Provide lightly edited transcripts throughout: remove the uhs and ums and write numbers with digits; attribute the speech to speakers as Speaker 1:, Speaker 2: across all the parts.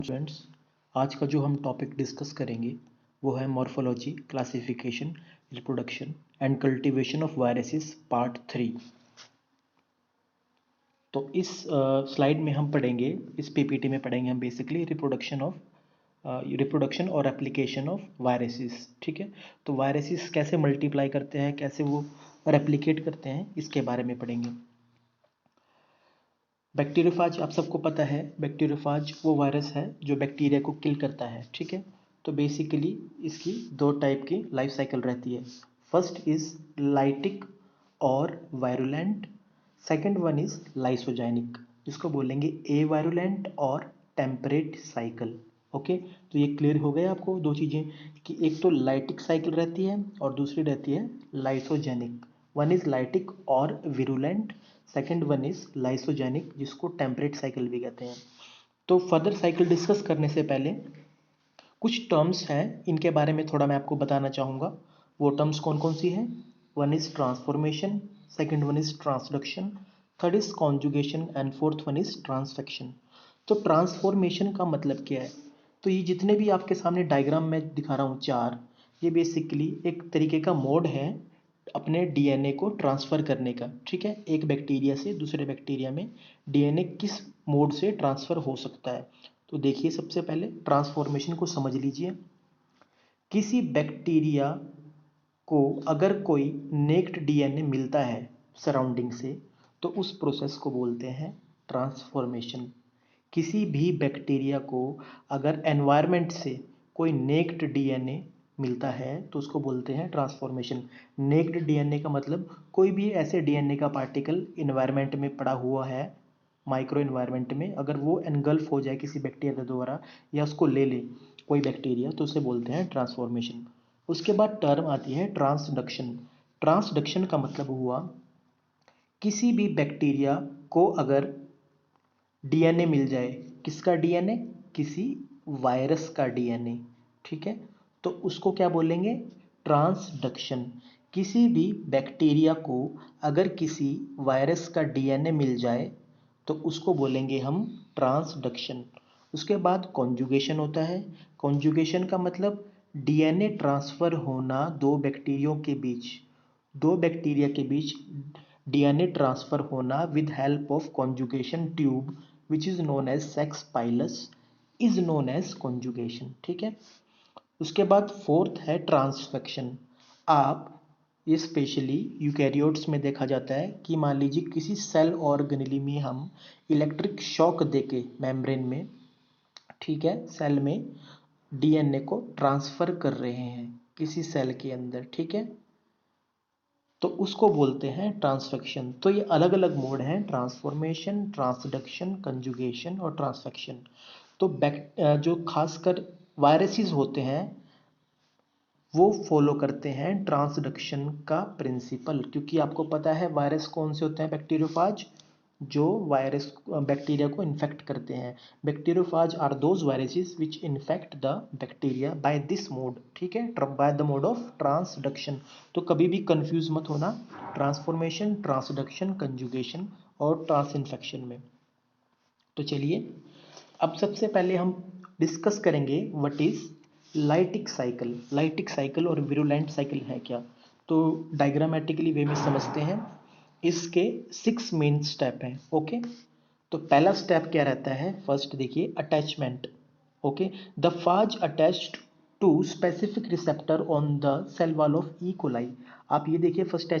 Speaker 1: Students. आज का जो हम टॉपिक डिस्कस करेंगे वो है morphology, classification, reproduction and cultivation of viruses part 3। तो इस स्लाइड में हम पढ़ेंगे, इस पीपीटी में पढ़ेंगे हम बेसिकली रिप्रोडक्शन और एप्लीकेशन ऑफ वायरसेस। ठीक है, तो वायरसेस कैसे मल्टीप्लाई करते हैं, कैसे वो रेप्लिकेट करते हैं, इसके बारे में पढ़ेंगे। बैक्टीरियोफाज आप सबको पता है, बैक्टीरियोफाज वो वायरस है जो बैक्टीरिया को किल करता है। ठीक है, तो बेसिकली इसकी दो टाइप की लाइफ साइकिल रहती है। फर्स्ट इज लाइटिक और वायरुलेंट, सेकंड वन इज लाइसोजाइनिक, जिसको बोलेंगे ए वायरुलेंट और टेम्परेट साइकिल। ओके, तो ये क्लियर हो गया आपको दो चीज़ें, कि एक तो लाइटिक साइकिल रहती है और दूसरी रहती है लाइसोजेनिक। वन इज लाइटिक और virulent, second one is lysogenic, जिसको टेम्परेट साइकिल भी कहते हैं। तो फर्दर साइकिल डिस्कस करने से पहले कुछ टर्म्स हैं, इनके बारे में थोड़ा मैं आपको बताना चाहूँगा। वो टर्म्स कौन कौन सी हैं? One is transformation, second one is transduction, third is conjugation and fourth one is transfection. तो ट्रांसफॉर्मेशन का मतलब क्या है? तो ये जितने भी आपके सामने डायग्राम में दिखा रहा हूँ चार, ये बेसिकली एक तरीके का मोड है अपने डीएनए को ट्रांसफ़र करने का। ठीक है, एक बैक्टीरिया से दूसरे बैक्टीरिया में डीएनए किस मोड से ट्रांसफ़र हो सकता है। तो देखिए, सबसे पहले ट्रांसफॉर्मेशन को समझ लीजिए। किसी बैक्टीरिया को अगर कोई नेक्ड डीएनए मिलता है सराउंडिंग से, तो उस प्रोसेस को बोलते हैं ट्रांसफॉर्मेशन। किसी भी बैक्टीरिया को अगर एनवायरनमेंट से कोई नेक्ड डीएनए मिलता है तो उसको बोलते हैं ट्रांसफॉर्मेशन। नेक्ड डीएनए का मतलब कोई भी ऐसे डीएनए का पार्टिकल इन्वायरमेंट में पड़ा हुआ है, माइक्रो इन्वायरमेंट में, अगर वो एनगल्फ हो जाए किसी बैक्टीरिया द्वारा या उसको ले ले कोई बैक्टीरिया, तो उसे बोलते हैं ट्रांसफॉर्मेशन। उसके बाद टर्म आती है ट्रांसडक्शन। ट्रांसडक्शन का मतलब हुआ किसी भी बैक्टीरिया को अगर डीएनए मिल जाए, किसका डीएनए? किसी वायरस का डीएनए। ठीक है, तो उसको क्या बोलेंगे? ट्रांसडक्शन। किसी भी बैक्टीरिया को अगर किसी वायरस का डीएनए मिल जाए तो उसको बोलेंगे हम ट्रांसडक्शन। उसके बाद कॉन्जुगेशन होता है। कॉन्जुगेशन का मतलब डीएनए ट्रांसफ़र होना दो बैक्टीरियों के बीच, दो बैक्टीरिया के बीच डीएनए ट्रांसफ़र होना with help of conjugation tube which is known as sex pilus is known as conjugation. ठीक है, उसके बाद फोर्थ है ट्रांसफेक्शन। आप ये स्पेशली यूकैरियोट्स में देखा जाता है कि मान लीजिए किसी सेल ऑर्गेनेली में हम इलेक्ट्रिक शॉक देके मेम्ब्रेन में, ठीक है, सेल में डीएनए को ट्रांसफ़र कर रहे हैं किसी सेल के अंदर। ठीक है, तो उसको बोलते हैं ट्रांसफेक्शन। तो ये अलग अलग मोड हैं, ट्रांसफॉर्मेशन, ट्रांसडक्शन, कंजुगेशन और ट्रांसफेक्शन। तो जो खासकर वायरसेस होते हैं वो फॉलो करते हैं ट्रांसडक्शन का प्रिंसिपल, क्योंकि आपको पता है वायरस कौन से होते हैं? बैक्टीरियोफाज, जो वायरस बैक्टीरिया को इन्फेक्ट करते हैं। Bacteriophage are those viruses which infect the bacteria by this mode. ठीक है, by the mode of transduction. तो कभी भी कंफ्यूज मत होना ट्रांसफॉर्मेशन, ट्रांसडक्शन, कंजुगेशन और ट्रांस इन्फेक्शन में। तो चलिए, अब सबसे पहले हम डिस्कस करेंगे what is lytic cycle. Lytic cycle और विरुलेंट साइकिल है क्या? तो डायग्रामेटिकली वे में समझते हैं। इसके 6 मेन स्टेप हैं। ओके, तो पहला स्टेप क्या रहता है? फर्स्ट देखिए, attachment. Okay, the phage attached to specific receptor on the cell wall of E coli. आप ये देखिए, फर्स्ट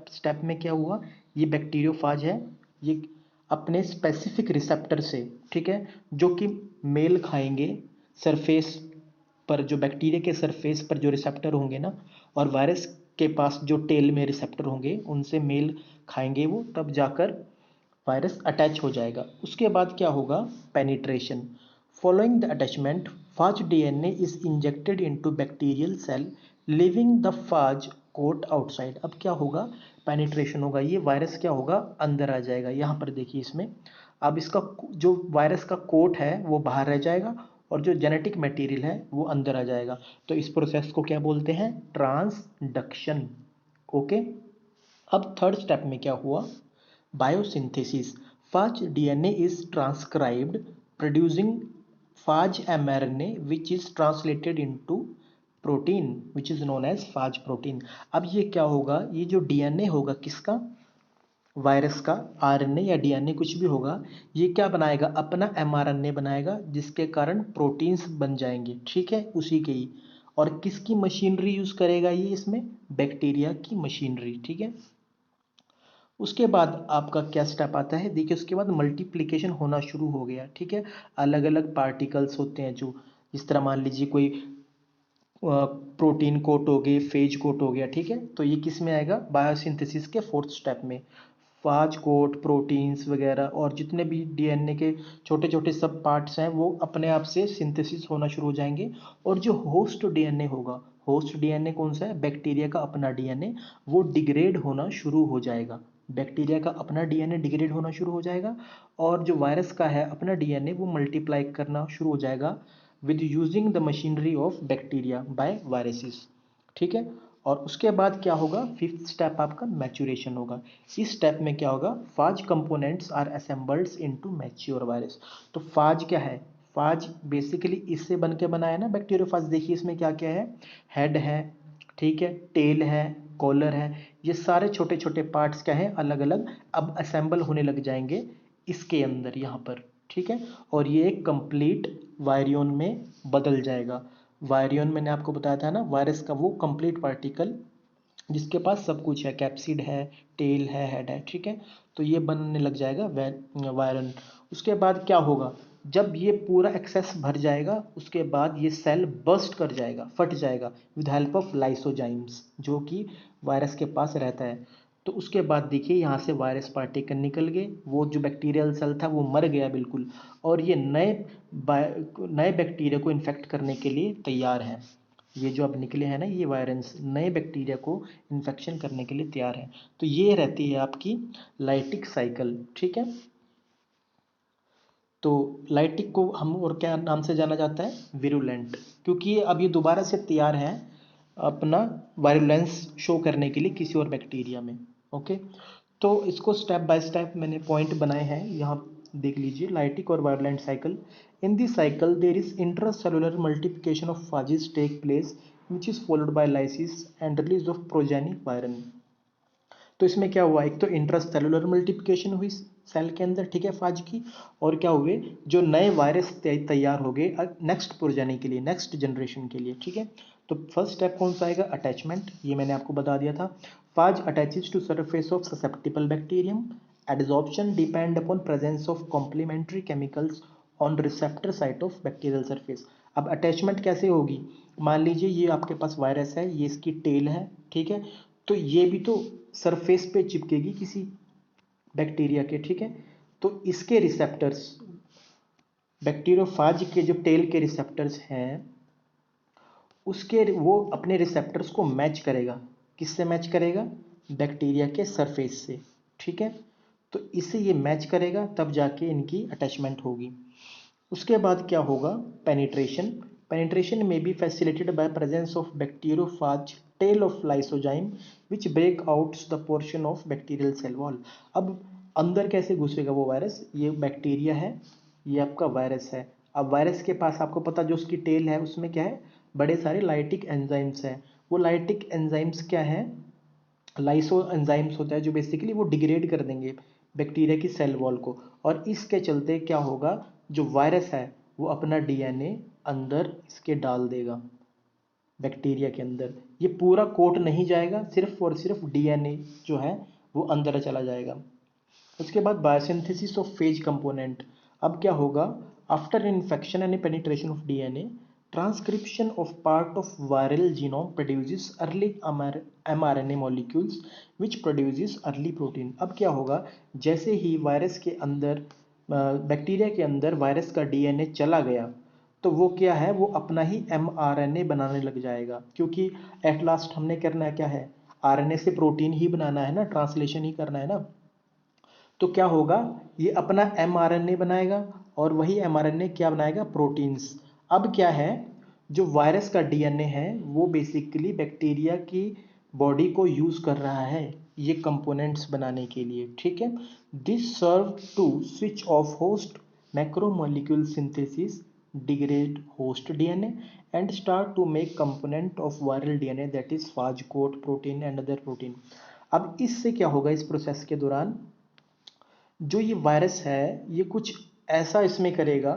Speaker 1: स्टेप में क्या हुआ? ये बैक्टीरियोफाज है, ये अपने स्पेसिफिक रिसेप्टर से, ठीक है, जो कि मेल खाएंगे सरफेस पर, जो बैक्टीरिया के सरफेस पर जो रिसेप्टर होंगे ना, और वायरस के पास जो टेल में रिसेप्टर होंगे उनसे मेल खाएंगे वो, तब जाकर वायरस अटैच हो जाएगा। उसके बाद क्या होगा? Penetration. Following the attachment, phage DNA is injected into bacterial cell leaving the phage coat outside. अब क्या होगा? पेनिट्रेशन होगा, ये वायरस क्या होगा? अंदर आ जाएगा। यहाँ पर देखिए इसमें, अब इसका जो वायरस का कोट है वो बाहर रह जाएगा और जो जेनेटिक मटेरियल है वो अंदर आ जाएगा। तो इस प्रोसेस को क्या बोलते हैं? ट्रांसडक्शन। ओके, अब थर्ड स्टेप में क्या हुआ? Biosynthesis. First DNA is transcribed producing phage mRNA which is translated into protein which is known as phage protein. अब ये क्या होगा, ये जो डीएनए होगा किसका, वायरस का, आरएनए या डीएनए कुछ भी होगा, ये क्या बनाएगा, अपना एमआरएनए बनाएगा जिसके कारण प्रोटीन्स बन जाएंगे, ठीक है, उसी के ही। और किसकी मशीनरी यूज करेगा ये इसमें, बैक्टीरिया की मशीनरी, ठीक है। उसके बाद आपका क्या स्टेप आता है, देखिए उसके बाद मल्टीप्लिकेशन होना शुरू हो गया, ठीक है। अलग अलग पार्टिकल्स होते हैं जो, इस तरह मान लीजिए कोई प्रोटीन कोट हो गए, फेज कोट हो गया, ठीक है। तो ये किस में आएगा, बायोसिंथेसिस के फोर्थ स्टेप में। फाज कोट, प्रोटीन्स वगैरह और जितने भी डीएनए के छोटे छोटे सब पार्ट्स हैं वो अपने आप से सिंथेसिस होना शुरू हो जाएंगे। और जो होस्ट डीएनए होगा, होस्ट डीएनए कौन सा है, बैक्टीरिया का अपना डीएनए, वो डिग्रेड होना शुरू हो जाएगा। बैक्टीरिया का अपना डीएनए डिग्रेड होना शुरू हो जाएगा और जो वायरस का है अपना डीएनए वो मल्टीप्लाई करना शुरू हो जाएगा with using the machinery of bacteria by viruses, ठीक है। और उसके बाद क्या होगा, फिफ्थ स्टेप आपका मैच्योरेशन होगा। इस स्टेप में क्या होगा, phage components are assembled into mature virus. तो फाज क्या है, फाज बेसिकली इससे बन के बना है ना बैक्टीरियोफाज। देखिए इसमें क्या क्या है, हेड है, ठीक है, टेल है, कॉलर है, ये सारे छोटे छोटे पार्ट्स क्या है, अलग अलग अब असेंबल होने लग जाएंगे इसके अंदर यहाँ पर, ठीक है। और ये एक कंप्लीट वायरियन में बदल जाएगा। वायरियन मैंने आपको बताया था ना, वायरस का वो कंप्लीट पार्टिकल जिसके पास सब कुछ है, कैप्सिड है, टेल है, हेड है, ठीक है। तो ये बनने लग जाएगा वायरन। उसके बाद क्या होगा, जब ये पूरा एक्सेस भर जाएगा उसके बाद ये सेल बर्स्ट कर जाएगा, फट जाएगा विद हेल्प ऑफ लाइसोजाइम्स जो कि वायरस के पास रहता है। तो उसके बाद देखिए यहाँ से वायरस पार्टिकल निकल गए, वो जो बैक्टीरियल सेल था वो मर गया बिल्कुल, और ये नए बैक्टीरिया को इन्फेक्ट करने के लिए तैयार है। ये जो अब निकले हैं ना ये वायरस नए बैक्टीरिया को इन्फेक्शन करने के लिए तैयार है। तो ये रहती है आपकी लाइटिक साइकिल, ठीक है। तो लाइटिक को हम और क्या नाम से जाना जाता है, विरुलेंट, क्योंकि अब ये दोबारा से तैयार है अपना वायरुलेंस शो करने के लिए किसी और बैक्टीरिया में, ओके। तो इसको स्टेप बाय स्टेप मैंने पॉइंट बनाए हैं यहाँ, देख लीजिए। लाइटिक और virulent cycle, in this cycle there is intracellular multiplication of phages take place which is followed by lysis and release of progenic virion. तो इसमें क्या हुआ, एक तो इंट्रासेलुलर मल्टीप्लिकेशन हुई सेल के अंदर, ठीक है, फाज की, और क्या हुए, जो नए वायरस तैयार हो गए नेक्स्ट प्रोजेनी के लिए, नेक्स्ट जनरेशन के लिए, ठीक है। तो फर्स्ट स्टेप कौन सा आएगा, अटैचमेंट, ये मैंने आपको बता दिया था। Phage attaches to surface of susceptible bacterium, adsorption depend upon presence of complementary chemicals on receptor site of bacterial surface. अब अटैचमेंट कैसे होगी, मान लीजिए ये आपके पास वायरस है, ये इसकी टेल है, ठीक है। तो ये भी तो सरफेस पे चिपकेगी किसी बैक्टीरिया के, ठीक है। तो इसके रिसेप्टर्स, बैक्टीरियोफाज के जो टेल के रिसेप्टर्स हैं उसके वो अपने रिसेप्टर्स को मैच करेगा, किससे मैच करेगा, बैक्टीरिया के सरफेस से, ठीक है। तो इससे ये मैच करेगा तब जाके इनकी अटैचमेंट होगी। उसके बाद क्या होगा, पेनिट्रेशन, पेनिट्रेशन में be facilitated by presence of bacteriophage tail of lysozyme which break outs the portion of bacterial cell wall. अब अंदर कैसे घुसेगा वो वायरस, ये बैक्टीरिया है, ये आपका वायरस है। अब वायरस के पास आपको पता जो उसकी टेल है उसमें क्या है, बड़े सारे लाइटिक एंजाइम्स हैं। वो लाइटिक एंजाइम्स क्या है, लाइसो एंजाइम्स होता है जो बेसिकली वो डिग्रेड कर देंगे बैक्टीरिया की सेल वॉल को। और इसके चलते क्या होगा, जो वायरस है वो अपना डीएनए अंदर इसके डाल देगा, बैक्टीरिया के अंदर। ये पूरा कोट नहीं जाएगा, सिर्फ और सिर्फ डीएनए जो है वो अंदर चला जाएगा। उसके बाद बायोसिंथेसिस ऑफ फेज कंपोनेंट। अब क्या होगा, after infection and penetration of DNA, transcription of part of viral genome produces early mRNA molecules which produces early protein. अब क्या होगा, जैसे ही वायरस के अंदर, बैक्टीरिया के अंदर वायरस का डीएनए चला गया तो वो क्या है, वो अपना ही एमआरएनए बनाने लग जाएगा, क्योंकि एट लास्ट हमने करना क्या है, आरएनए से प्रोटीन ही बनाना है ना, ट्रांसलेशन ही करना है ना। तो क्या होगा, ये अपना एमआरएनए बनाएगा और वही एमआरएनए क्या बनाएगा, प्रोटीन्स। अब क्या है, जो वायरस का डीएनए है वो बेसिकली बैक्टीरिया की बॉडी को यूज कर रहा है ये कंपोनेंट्स बनाने के लिए, ठीक है। This serve to switch off host macromolecule synthesis degrade host DNA and start to make component of viral DNA, that is phage coat protein and other protein. अब इससे क्या होगा, इस प्रोसेस के दौरान जो ये वायरस है ये कुछ ऐसा इसमें करेगा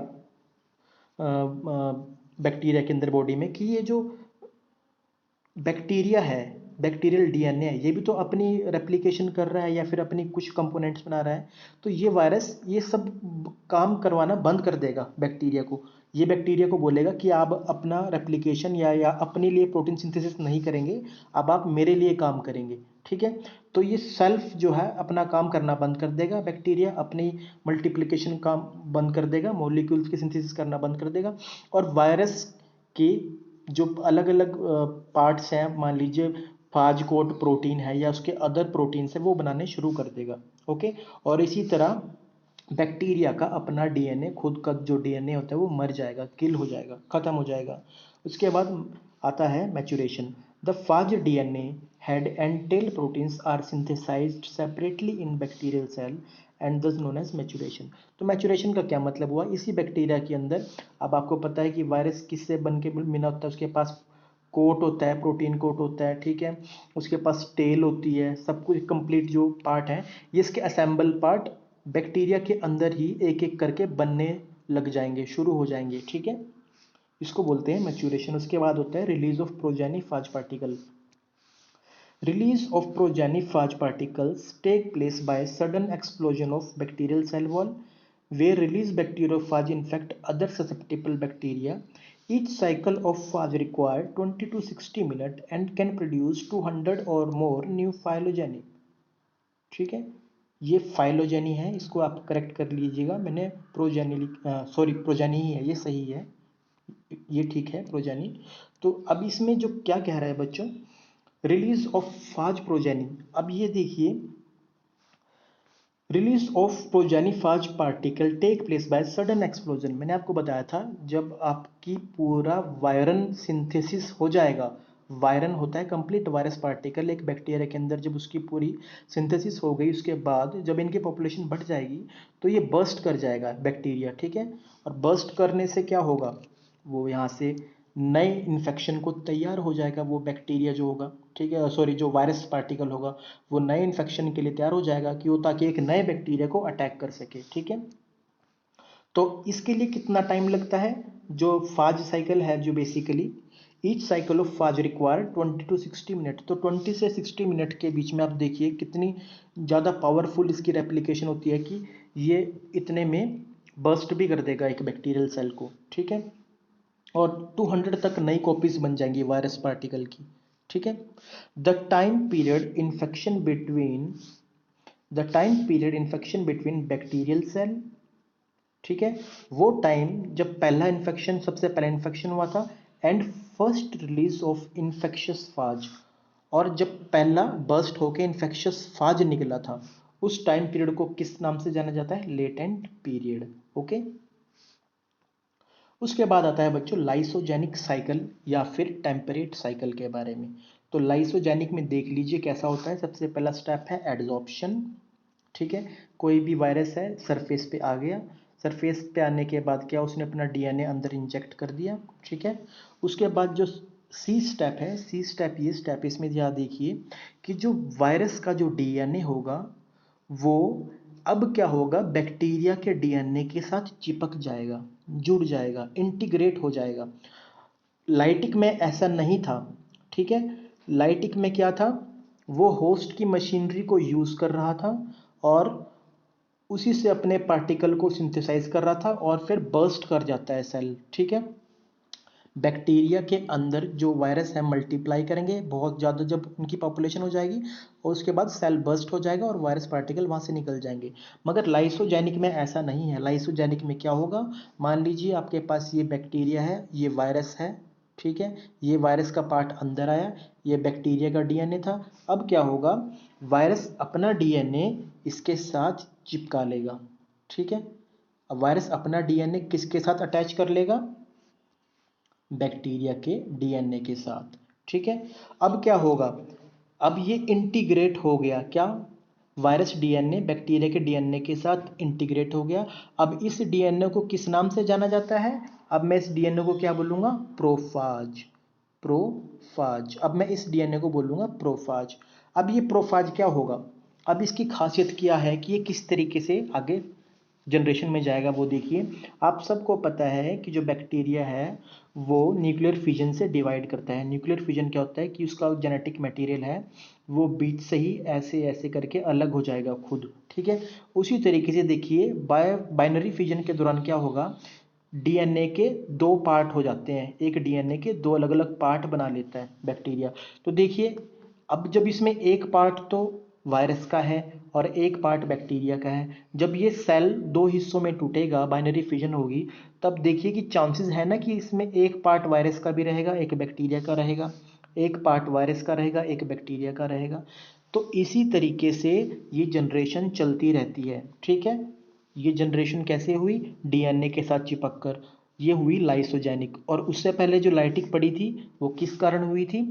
Speaker 1: बैक्टीरिया के अंदर बॉडी में कि ये जो बैक्टीरिया है, बैक्टीरियल डीएनए है, ये भी तो अपनी रेप्लिकेशन कर रहा है या फिर अपनी कुछ कंपोनेंट्स बना रहा है। तो ये वायरस ये सब काम करवाना बंद कर देगा बैक्टीरिया को। ये बैक्टीरिया को बोलेगा कि आप अपना रेप्लिकेशन या अपने लिए प्रोटीन सिंथेसिस नहीं करेंगे, अब आप मेरे लिए काम करेंगे, ठीक है। तो ये सेल्फ जो है अपना काम करना बंद कर देगा, बैक्टीरिया अपनी मल्टीप्लिकेशन काम बंद कर देगा, मॉलिक्यूल्स की सिंथेसिस करना बंद कर देगा, और वायरस की जो अलग अलग पार्ट्स हैं, मान लीजिए फाज कोट प्रोटीन है या उसके अदर प्रोटीन्स है, वो बनाने शुरू कर देगा। ओके, और इसी तरह बैक्टीरिया का अपना डीएनए, खुद का जो डीएनए होता है वो मर जाएगा, किल हो जाएगा, खत्म हो जाएगा। उसके बाद आता है maturation. The phage DNA head and tail proteins are synthesised separately in bacterial cell and thus known as maturation. तो मैच्योरेशन का क्या मतलब हुआ, इसी बैक्टीरिया के अंदर, अब आपको पता है कि वायरस किससे बन के मिला होता है, उसके पास कोट होता है, प्रोटीन कोट होता है, ठीक है, उसके पास टेल होती है, सब कुछ कंप्लीट जो पार्ट है, ये इसके असेंबल पार्ट बैक्टीरिया के अंदर ही एक एक करके बनने लग जाएंगे, शुरू हो जाएंगे, ठीक है, इसको बोलते हैं मैच्योरेशन। उसके बाद होता है release of progeny phage particle. Release of progeny-phage particles take place by sudden explosion of bacterial cell wall, where released bacteriophage infect other susceptible bacteria. Each cycle of phage requires 20 to 60 minutes and can produce 200 or more new phylogeny। ठीक है, ये phylogeny है, इसको आप correct कर लीजिएगा, मैंने progeny progeny ही है, ये सही है, ये ठीक है प्रोजेनी। तो अब इसमें जो क्या कह रहा है बच्चों, रिलीज ऑफ फाज प्रोजेनी। अब ये देखिए, release of progeny phage particle take place by sudden explosion. मैंने आपको बताया था जब आपकी पूरा वायरन सिंथेसिस हो जाएगा, वायरन होता है कंप्लीट वायरस पार्टिकल एक बैक्टीरिया के अंदर, जब उसकी पूरी सिंथेसिस हो गई उसके बाद जब इनकी पॉपुलेशन बढ़ जाएगी तो ये बर्स्ट कर जाएगा बैक्टीरिया, ठीक है, और बर्स्ट करने से क्या होगा, वो यहाँ से नए इन्फेक्शन को तैयार हो जाएगा, वो बैक्टीरिया जो होगा, ठीक है, जो वायरस पार्टिकल होगा वो नए इन्फेक्शन के लिए तैयार हो जाएगा कि वो ताकि एक नए बैक्टीरिया को अटैक कर सके, ठीक है। तो इसके लिए कितना टाइम लगता है, जो फाज साइकिल है, जो basically each cycle of phage require 20 to 60 minute, तो 20 से 60 मिनट के बीच में आप देखिए कितनी ज़्यादा पावरफुल इसकी रेप्लिकेशन होती है कि ये इतने में बर्स्ट भी कर देगा एक बैक्टीरियल सेल को, ठीक है, और 200 तक नई कॉपीज बन जाएंगी वायरस पार्टिकल की, ठीक है। The time period infection between bacterial cell, ठीक है, वो टाइम जब पहला इन्फेक्शन, सबसे पहला इन्फेक्शन हुआ था, and first release of infectious phage, और जब पहला बर्स्ट होके इन्फेक्शियस फाज निकला था, उस टाइम पीरियड को किस नाम से जाना जाता है, लेटेंट पीरियड। ओके, उसके बाद आता है बच्चों लाइसोजेनिक साइकिल या फिर टेम्परेट साइकिल के बारे में। तो लाइसोजेनिक में देख लीजिए कैसा होता है। सबसे पहला स्टेप है एडजॉर्प्शन, ठीक है, कोई भी वायरस है सरफेस पे आ गया, सरफेस पे आने के बाद क्या, उसने अपना डीएनए अंदर इंजेक्ट कर दिया, ठीक है। उसके बाद जो सी स्टेप है, सी स्टेप, ये स्टेप इसमें ध्यान देखिए कि जो वायरस का जो डीएनए होगा वो अब क्या होगा, बैक्टीरिया के डीएनए के साथ चिपक जाएगा, जुड़ जाएगा, इंटीग्रेट हो जाएगा। लाइटिक में ऐसा नहीं था, ठीक है, लाइटिक में क्या था, वो होस्ट की मशीनरी को यूज कर रहा था और उसी से अपने पार्टिकल को सिंथेसाइज कर रहा था और फिर बर्स्ट कर जाता है सेल, ठीक है। बैक्टीरिया के अंदर जो वायरस है मल्टीप्लाई करेंगे बहुत ज़्यादा, जब उनकी पॉपुलेशन हो जाएगी और उसके बाद सेल बर्स्ट हो जाएगा और वायरस पार्टिकल वहाँ से निकल जाएंगे। मगर लाइसोजेनिक में ऐसा नहीं है। लाइसोजेनिक में क्या होगा, मान लीजिए आपके पास ये बैक्टीरिया है, ये वायरस है, ठीक है, ये वायरस का पार्ट अंदर आया, ये बैक्टीरिया का डीएनए था। अब क्या होगा, वायरस अपना डीएनए इसके साथ चिपका लेगा, ठीक है। अब वायरस अपना डीएनए किसके साथ अटैच कर लेगा, बैक्टीरिया के डीएनए के साथ, ठीक है। अब क्या होगा, अब ये इंटीग्रेट हो गया, क्या, वायरस डीएनए बैक्टीरिया के डीएनए के साथ इंटीग्रेट हो गया। अब इस डीएनए को किस नाम से जाना जाता है, अब मैं इस डीएनए को क्या बोलूँगा, प्रोफाज, प्रोफाज। अब मैं इस डीएनए को बोलूँगा प्रोफाज। अब ये प्रोफाज क्या होगा, अब इसकी खासियत क्या है कि ये किस तरीके से आगे जनरेशन में जाएगा वो देखिए। आप सबको पता है कि जो बैक्टीरिया है वो न्यूक्लियर फिजन से डिवाइड करता है। न्यूक्लियर फिजन क्या होता है कि उसका जेनेटिक मटेरियल है वो बीच से ही ऐसे ऐसे करके अलग हो जाएगा खुद, ठीक है। उसी तरीके से देखिए बाइनरी फिजन के दौरान क्या होगा, डीएनए के दो पार्ट हो जाते हैं, एक डीएनए के दो अलग अलग पार्ट बना लेता है बैक्टीरिया। तो देखिए अब जब इसमें एक पार्ट तो वायरस का है और एक पार्ट बैक्टीरिया का है, जब ये सेल दो हिस्सों में टूटेगा, बाइनरी फिजन होगी, तब देखिए कि चांसेस है ना कि इसमें एक पार्ट वायरस का भी रहेगा, एक बैक्टीरिया का रहेगा, एक पार्ट वायरस का रहेगा, एक बैक्टीरिया का रहेगा। तो इसी तरीके से ये जनरेशन चलती रहती है, ठीक है। ये जनरेशन कैसे हुई, डीएनए के साथ चिपक कर, ये हुई लाइसोजेनिक। और उससे पहले जो लाइटिक पड़ी थी वो किस कारण हुई थी,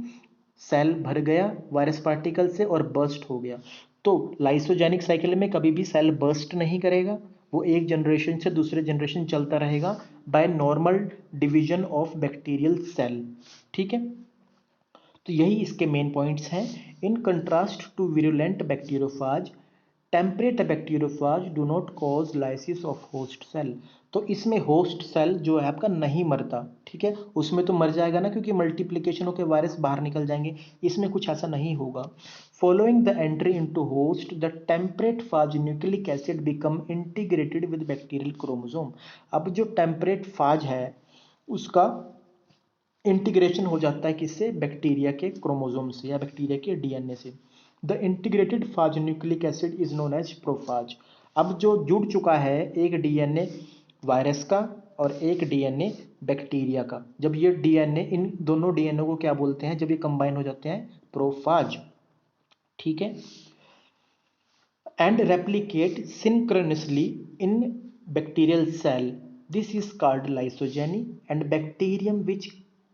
Speaker 1: सेल भर गया वायरस पार्टिकल से और बर्स्ट हो गया। तो लाइसोजेनिक साइकिल में कभी भी सेल बर्स्ट नहीं करेगा, वो एक जनरेशन से दूसरे जनरेशन चलता रहेगा by normal division of bacterial cell, ठीक है। तो यही इसके मेन पॉइंट्स हैं। In contrast to virulent bacteriophage, temperate bacteriophage do not cause lysis of host cell. तो इसमें होस्ट सेल जो है आपका नहीं मरता, ठीक है। उसमें तो मर जाएगा ना, क्योंकि मल्टीप्लिकेशन होकर वायरस बाहर निकल जाएंगे, इसमें कुछ ऐसा नहीं होगा। Following the entry into host, the temperate phage nucleic acid become integrated with bacterial chromosome. अब जो टेम्परेट फाज है उसका इंटीग्रेशन हो जाता है किससे, बैक्टीरिया के क्रोमोसोम से या बैक्टीरिया के डीएनए से। The integrated phage nucleic acid is known as prophage. अब जो जुड़ चुका है एक डीएनए वायरस का और एक डीएनए बैक्टीरिया का, जब ये डीएनए, इन दोनों डीएनए को क्या बोलते हैं, जब ये कंबाइन हो जाते हैं, प्रोफाज, ठीक है। And replicate synchronously in bacterial cell. This is called lysogeny, and bacterium which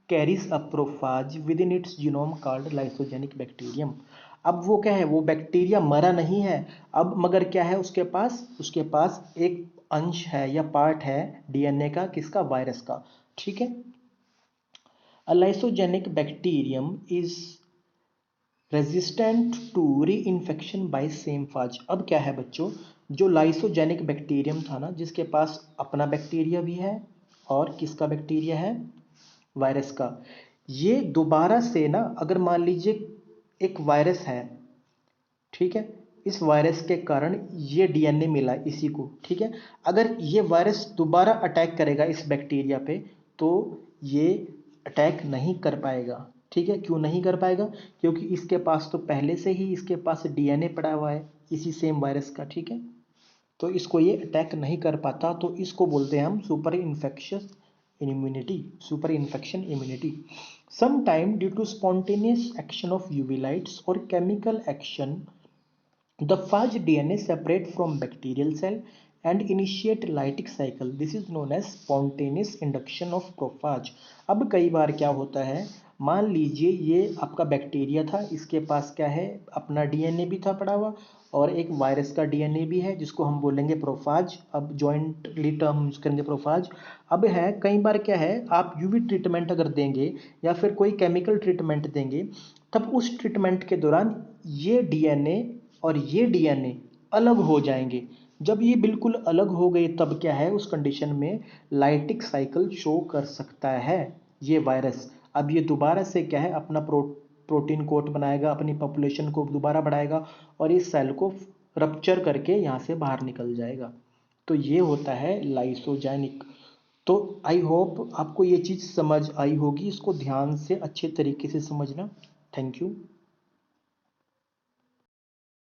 Speaker 1: carries a prophage within its genome called lysogenic bacterium. अब वो क्या है, वो बैक्टीरिया मरा नहीं है, अब मगर क्या है उसके पास एक अंश है या पार्ट है डीएनए का, किसका, वायरस का, ठीक है। A lysogenic bacterium is resistant to reinfection by same phage. अब क्या है बच्चों, जो लाइसोजेनिक बैक्टीरियम था ना, जिसके पास अपना बैक्टीरिया भी है और किसका बैक्टीरिया है, वायरस का, ये दोबारा से ना, अगर मान लीजिए एक वायरस है, ठीक है, इस वायरस के कारण ये डीएनए मिला इसी को, ठीक है, अगर ये वायरस दोबारा अटैक करेगा इस बैक्टीरिया पे तो ये अटैक नहीं कर पाएगा, ठीक है। क्यों नहीं कर पाएगा, क्योंकि इसके पास तो पहले से ही इसके पास डीएनए पड़ा हुआ है इसी सेम वायरस का, ठीक है। तो इसको ये अटैक नहीं कर पाता, तो इसको बोलते हैं हम super infectious immunity, super infection immunity. Sometime due to spontaneous action of UV lights or chemical action, the phage DNA separate from bacterial cell and initiate lytic cycle. This is known as spontaneous induction of prophage. अब कई बार क्या होता है, मान लीजिए ये आपका bacteria था, इसके पास क्या है, अपना डीएनए भी था पड़ा हुआ और एक वायरस का डीएनए भी है जिसको हम बोलेंगे प्रोफाज। अब जॉइंटली टर्म यूज करेंगे प्रोफाज। अब है कई बार क्या है, आप यूवी ट्रीटमेंट अगर देंगे या फिर कोई केमिकल ट्रीटमेंट देंगे, तब उस ट्रीटमेंट के दौरान ये डीएनए और ये डीएनए अलग हो जाएंगे। जब ये बिल्कुल अलग हो गए तब क्या है, उस कंडीशन में लाइटिक साइकिल शो कर सकता है ये वायरस। अब ये दोबारा से क्या है, अपना प्रोटीन कोट बनाएगा, अपनी पॉपुलेशन को दोबारा बढ़ाएगा और इस सेल को रप्चर करके यहाँ से बाहर निकल जाएगा। तो ये होता है लाइसोजेनिक। तो आई होप आपको ये चीज़ समझ आई होगी, इसको ध्यान से अच्छे तरीके से समझना। Thank you.